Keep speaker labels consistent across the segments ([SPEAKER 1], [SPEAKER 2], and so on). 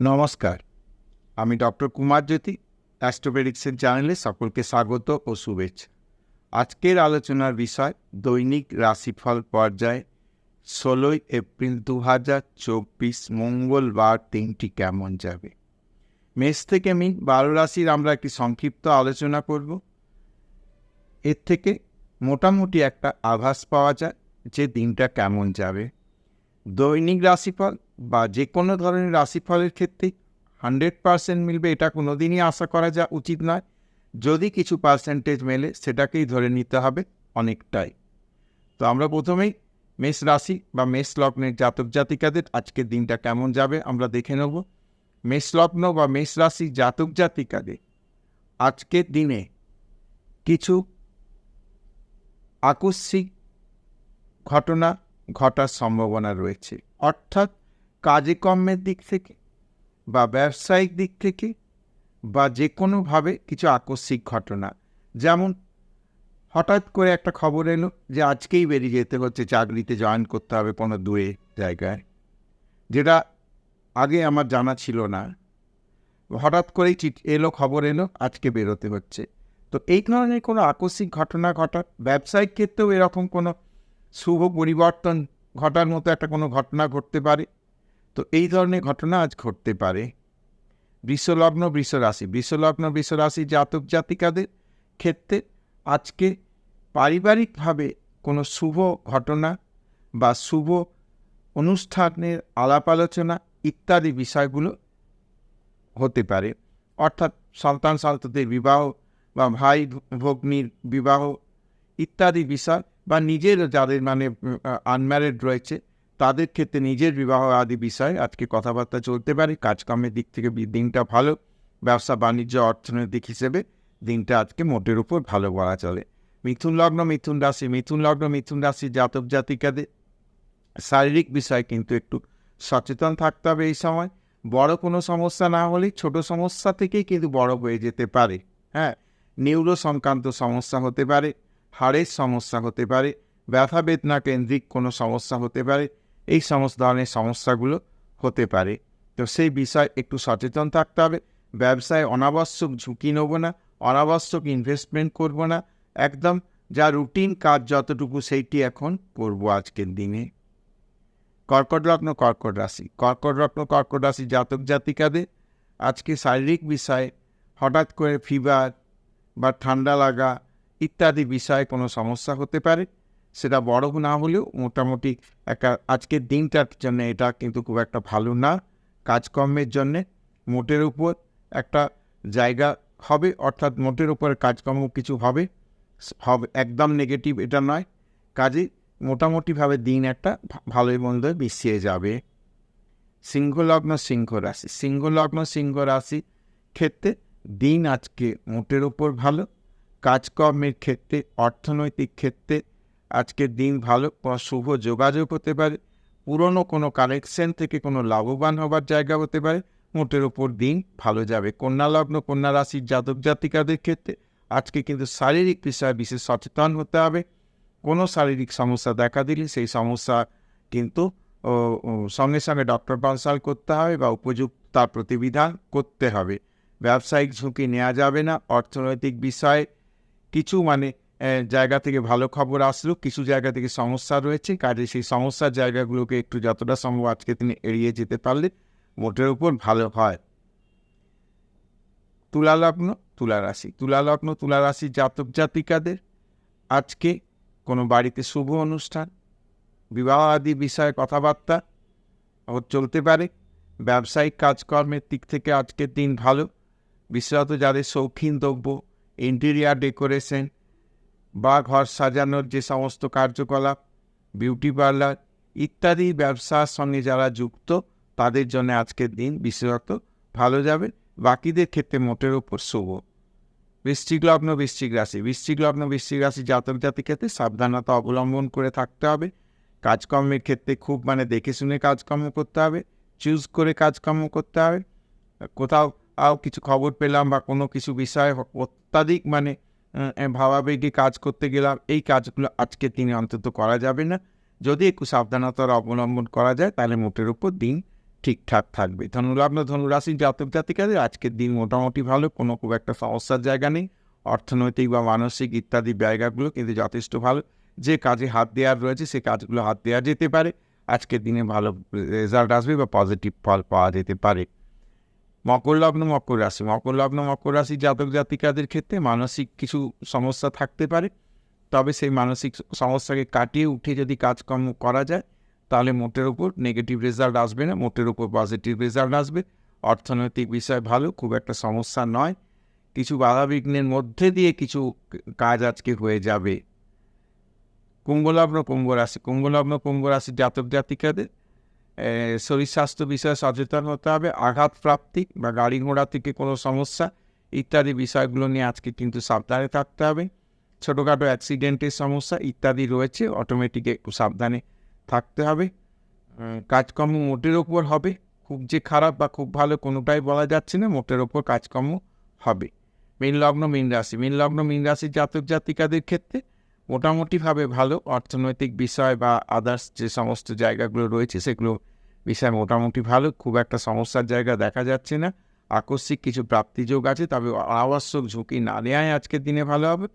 [SPEAKER 1] নমস্কার, আমি ডক্টর কুমার জ্যোতি। অ্যাস্ট্রোপেডিক্সের চ্যানেলে সকলকে স্বাগত ও শুভেচ্ছা। আজকের আলোচনার বিষয় দৈনিক রাশিফল পর্যায়ে 16 এপ্রিল 2024 মঙ্গলবার দিনটি কেমন যাবে। মেষ থেকে মিন 12 রাশির আমরা একটি সংক্ষিপ্ত আলোচনা করব। এর থেকে মোটামুটি একটা আভাস পাওয়া যায় যে দিনটা কেমন যাবে। দৈনিক রাশিফল বা যে কোনো ধরনের রাশিফলের ক্ষেত্রে 100% মিলবে এটা কোনোদিনই আশা করা উচিত নয়। যদি কিছু পার্সেন্টেজ মেলে সেটাকেই ধরে নিতে হবে অনেকটাই। তো আমরা প্রথমেই মেষ রাশি বা মেষ লগ্নের জাতক জাতিকাদের আজকের দিনটা কেমন যাবে আমরা দেখে নেব। মেষ লগ্ন বা মেষ রাশি জাতক জাতিকাদের আজকের দিনে কিছু আকস্মিক ঘটনা ঘটার সম্ভাবনা রয়েছে, অর্থাৎ কাজে কর্মের দিক থেকে বা ব্যবসায়িক দিক থেকে বা যে কোনোভাবে কিছু আকস্মিক ঘটনা। যেমন হঠাৎ করে একটা খবর এলো যে আজকেই বেরিয়ে যেতে হচ্ছে, চাকরিতে জয়েন করতে হবে কোনো দূরে জায়গায়, যেটা আগে আমার জানা ছিল না। হঠাৎ করেই খবর এলো আজকে বেরোতে হচ্ছে। তো এই ধরনের কোনো আকস্মিক ঘটনা ঘটা, ব্যবসায়িক ক্ষেত্রেও এরকম কোনো শুভ পরিবর্তন ঘটার মতো একটা কোনো ঘটনা ঘটতে পারে। তো এই ধরনের ঘটনা আজ ঘটতে পারে। বৃষলগ্ন বৃষ রাশি জাতক জাতিকাদের ক্ষেত্রে আজকে পারিবারিকভাবে কোনো শুভ ঘটনা বা শুভ অনুষ্ঠানের আলাপ আলোচনা ইত্যাদি বিষয়গুলো হতে পারে, অর্থাৎ সন্তান সন্ততির বিবাহ বা ভাই ভগ্নির বিবাহ ইত্যাদি বিষয়, বা নিজের যাদের আনম্যারিড রয়েছে তাদের ক্ষেত্রে নিজের বিবাহ আদি বিষয়ে আজকে কথাবার্তা চলতে পারে। কাজকর্মের দিক থেকে দিনটা ভালো। ব্যবসা বাণিজ্য অর্থনৈতিক হিসেবে দিনটা আজকে মোটের উপর ভালো বলা চলে। মিথুন লগ্ন মিথুন রাশি জাতক জাতিকাদের শারীরিক বিষয় কিন্তু একটু সচেতন থাকতে হবে এই সময়। বড় কোনো সমস্যা না হলে ছোট সমস্যা থেকেই কিন্তু বড় হয়ে যেতে পারে। নিউরো সংক্রান্ত সমস্যা হতে পারে, হাড়ের সমস্যা হতে পারে, ব্যথা বেদনা কেন্দ্রিক কোনো সমস্যা হতে পারে। এই সমস্ত ধরনের সমস্যাগুলো হতে পারে। তো সেই বিষয় একটু সচেতন থাকতে হবে। ব্যবসায় অনাবশ্যক ঝুঁকি নেব না, অনাবশ্যক ইনভেস্টমেন্ট করব না। একদম যা রুটিন কাজ যতটুকু সেইটি এখন করব আজকের দিনে। কর্কট রাশি জাতক জাতিকাদের আজকে শারীরিক বিষয়ে হঠাৎ করে ফিভার বা ঠান্ডা লাগা ইত্যাদি বিষয়ে কোনো সমস্যা হতে পারে। সেটা বড় না হলেও মোটামুটি একটা আজকের দিনটার জন্য এটা কিন্তু খুব একটা ভালো না। কাজকর্মের জন্যে মোটের উপর একটা জায়গা হবে, অর্থাৎ মোটের উপর কাজকর্ম কিছু হবে, একদম নেগেটিভ এটা নয়। কাজে মোটামুটিভাবে দিন একটা ভালোই মন্দ মিশিয়ে যাবে। সিংহ লগ্ন সিংহ রাশি ক্ষেত্রে দিন আজকে মোটের উপর ভালো। কাজকর্মের ক্ষেত্রে অর্থনৈতিক ক্ষেত্রে আজকের দিন ভালো। শুভ যোগাযোগ হতে পারে, পুরনো কোনো কালেকশন থেকে কোনো লাভবান হবার জায়গা হতে পারে। মোটের উপর দিন ভালো যাবে। কন্যা রাশির জাতক জাতিকাদের ক্ষেত্রে আজকে কিন্তু শারীরিক বিষয়ে বিশেষ সচেতন হতে হবে। কোনো শারীরিক সমস্যা দেখা দিলে সেই সমস্যা কিন্তু সঙ্গে সঙ্গে ডক্টর কনসাল্ট করতে হবে বা উপযুক্ত তার প্রতিবিধান করতে হবে। ব্যবসায়িক ঝুঁকি নেওয়া যাবে না। অর্থনৈতিক বিষয়ে কিছু জায়গা থেকে ভালো খবর আসলেও কিছু জায়গা থেকে সমস্যা রয়েছে, কাজে সেই সমস্যার জায়গাগুলোকে একটু যতটা সম্ভব আজকে তিনি এড়িয়ে যেতে পারলে মোটের উপর ভালো হয়। তুলা রাশি জাতক জাতিকাদের আজকে কোনো বাড়িতে শুভ অনুষ্ঠান, বিবাহ আদি বিষয়ে কথাবার্তা চলতে পারে। ব্যবসায়িক কাজকর্মের দিক থেকে আজকের দিন ভালো। বিশেষত যাদের শৌখিন দ্রব্য, ইন্টেরিয়ার ডেকোরেশন বা ঘর সাজানোর যে সমস্ত কার্যকলাপ, বিউটি পার্লার ইত্যাদি ব্যবসার সঙ্গে যারা যুক্ত তাদের জন্য আজকের দিন বিশেষত ভালো যাবে। বাকিদের ক্ষেত্রে মোটের উপর শুভ। বৃশ্চিক লগ্ন বৃশ্চিক রাশি জাতক জাতিকাতে সাবধানতা অবলম্বন করে থাকতে হবে। কাজকর্মের ক্ষেত্রে খুব দেখে শুনে কাজকর্ম করতে হবে, চুজ করে কাজকর্ম করতে হবে। কোথাও কিছু খবর পেলাম বা কোনো কিছু বিষয়ে অত্যাধিক ভাবাবেগে কাজ করতে গেলাম, এই কাজগুলো আজকের দিনে অন্তত করা যাবে না। যদি একটু সাবধানতার অবলম্বন করা যায় তাহলে মোটের উপর দিন ঠিকঠাক থাকবে। ধনুলগ্ন ধনুরাশির জাতক জাতিকাদের আজকের দিন মোটামুটি ভালো, কোনো খুব একটা সমস্যার জায়গা নেই। অর্থনৈতিক বা মানসিক ইত্যাদি জায়গাগুলো কিন্তু যথেষ্ট ভালো। যে কাজে হাত দেওয়ার রয়েছে সে কাজগুলো হাত দেওয়া যেতে পারে। আজকের দিনে ভালো রেজাল্ট আসবে বা পজিটিভ ফল পাওয়া যেতে পারে। মকর লগ্ন মকর রাশি, মকর লগ্ন মকর রাশি জাতক জাতিকাদের ক্ষেত্রে মানসিক কিছু সমস্যা থাকতে পারে, তবে সেই মানসিক সমস্যাকে কাটিয়ে উঠে যদি কাজকর্ম করা যায় তাহলে মোটের উপর নেগেটিভ রেজাল্ট আসবে না, মোটের উপর পজিটিভ রেজাল্ট আসবে। অর্থনৈতিক বিষয় ভালো, খুব একটা সমস্যা নয়। কিছু বাধাবিঘ্নের মধ্যে দিয়ে কিছু কাজ আজকে হয়ে যাবে। কুম্ভলগ্ন কুম্ভ রাশি, কুম্ভলগ্ন কুম্ভ রাশির জাতক জাতিকাদের শরীর স্বাস্থ্য বিষয়ে সচেতন হতে হবে। আঘাত প্রাপ্তি বা গাড়ি ঘোড়া থেকে কোনো সমস্যা ইত্যাদি বিষয়গুলো নিয়ে আজকে কিন্তু সাবধানে থাকতে হবে। ছোটোখাটো অ্যাক্সিডেন্টের সমস্যা ইত্যাদি রয়েছে, অটোমেটিক একটু সাবধানে থাকতে হবে। কাজকর্ম মোটের ওপর হবে, খুব যে খারাপ বা খুব ভালো কোনোটাই বলা যাচ্ছে না, মোটের ওপর কাজকর্ম হবে। মীন লগ্ন মীন রাশি, মীন লগ্ন মীন রাশির জাতক জাতিকাদের ক্ষেত্রে মোটামুটিভাবে ভালো। অর্থনৈতিক বিষয় বা আদার্স যে সমস্ত জায়গাগুলো রয়েছে সেগুলো বিষয় মোটামুটি ভালো, খুব একটা সমস্যার জায়গা দেখা যাচ্ছে না। আকস্মিক কিছু প্রাপ্তিযোগ আছে, তবে অনাবশ্যক ঝুঁকি না নেওয়াই আজকের দিনে ভালো হবে।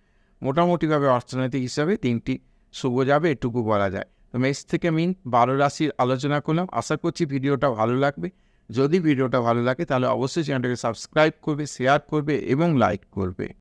[SPEAKER 1] মোটামুটিভাবে অর্থনৈতিক হিসাবে দিনটি শুভ যাবে, এটুকু বলা যায়। তো মেষ থেকে মিন 12 রাশির আলোচনা করলাম। আশা করছি ভিডিওটা ভালো লাগবে। যদি ভিডিওটা ভালো লাগে তাহলে অবশ্যই চ্যানেলটাকে সাবস্ক্রাইব করবে, শেয়ার করবে এবং লাইক করবে।